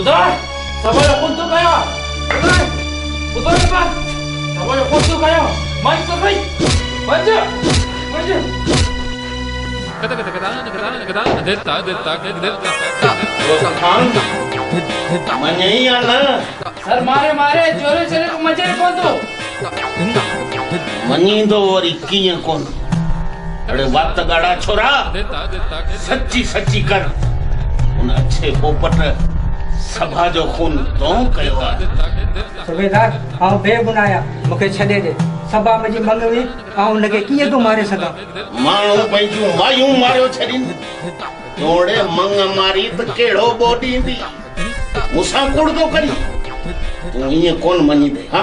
Putar! Sabay punto kayo! Putar! Putar pa! Sabay punto kayo! Main sabay! Maju! Maju! Sir मारे मारे चोरे चोरे को मजे कौन तो मनी तो और 21 कौन अरे बात गाड़ा छोरा सच्ची सच्ची कर उन अच्छे पोपट सभा जो खून तो कयो आहे सुबेदार आऊं बेगुनाया मूंखे छॾे ॾे सभा मुंहिंजी मंग हुई आऊं हुनखे कीअं थो मारे सघां माण्हू पंहिंजूं मायूं मारियो छॾीनि तोड़े मंग मारी त कहिड़ो ॿोॾ ईंदी मूंसां कूड़ थो करी तूं ईअं कोन मञींदे हा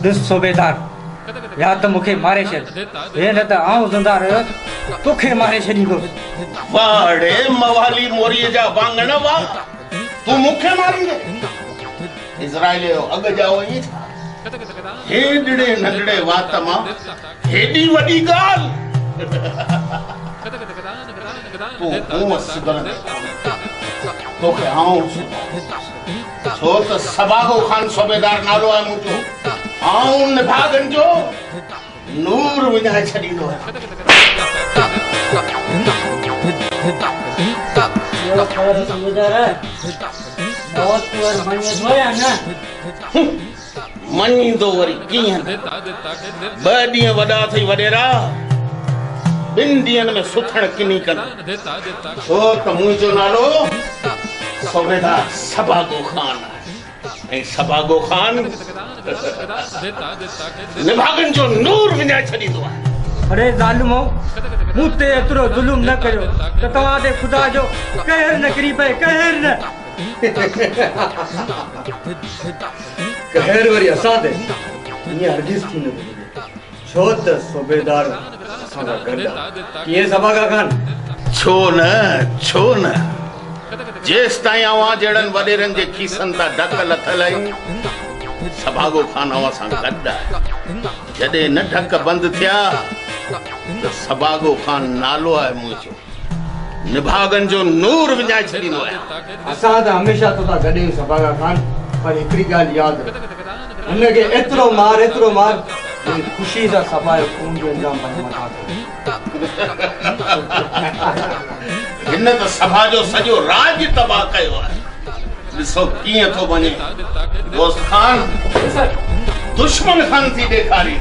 ॾिस सुबेदार या त मूंखे मारे छॾ हे न त आऊं ज़िंदा रहियुसि तोखे मारे छॾींदुसि वाड़े मवाली मोरीअ जा वांगण वाह तूं मूंखे मारींदे इज़राइल जो अॻ जाओ ईअं छा हेॾड़े नंढड़े वात मां हेॾी वॾी ॻाल्हि तूं सिदर तोखे आऊं छो त सबागो खान सूबेदार नालो आहे मुंहिंजो आऊं निभागन जो नूर विञाए छॾींदो आहियां मञींदो वरी कीअं 2 ॾींहं वॾा थई वॾेरा 2 ॾींहंनि में सुथण किनी कनि छो त मुंहिंजो नालो सूबेदार सबागो खान आहे ऐं सबागो खान निभागन जो नूर विञाए छॾींदो आहे अरे ज़ालिमो मूं ते एतिरो ज़ुल्म न कयो त तव्हां ते ख़ुदा जो कहर न किरी पए कहर न कहर वरी असां ते ईअं हरगिज़ थी न घुरिजे छो त सूबेदार असां सां गॾु आहे कीअं सबागा खान छो न जेसि ताईं अवां जहिड़नि वॾेरनि जे खीसनि तां ढक लथल आहियूं सबागो खान अवां सां गॾु आहे जॾहिं न ढक बंदि थिया त सबागो खान नालो आहे मुंहिंजो निभागन जो नूर विञाए छॾींदो आहे असां त हमेशह तोसां गॾु आहियूं सबागा खान पर हिकिड़ी ॻाल्हि यादि रख हिनखे एतिरो मार ख़ुशी सां सभा जो खून जो इंजाम पंहिंजे मथां हिन त सभा जो सॼो राज तबाह कयो आहे ॾिसो कीअं थो वञे दोस्त खान दुश्मन खान थी ॾेखारी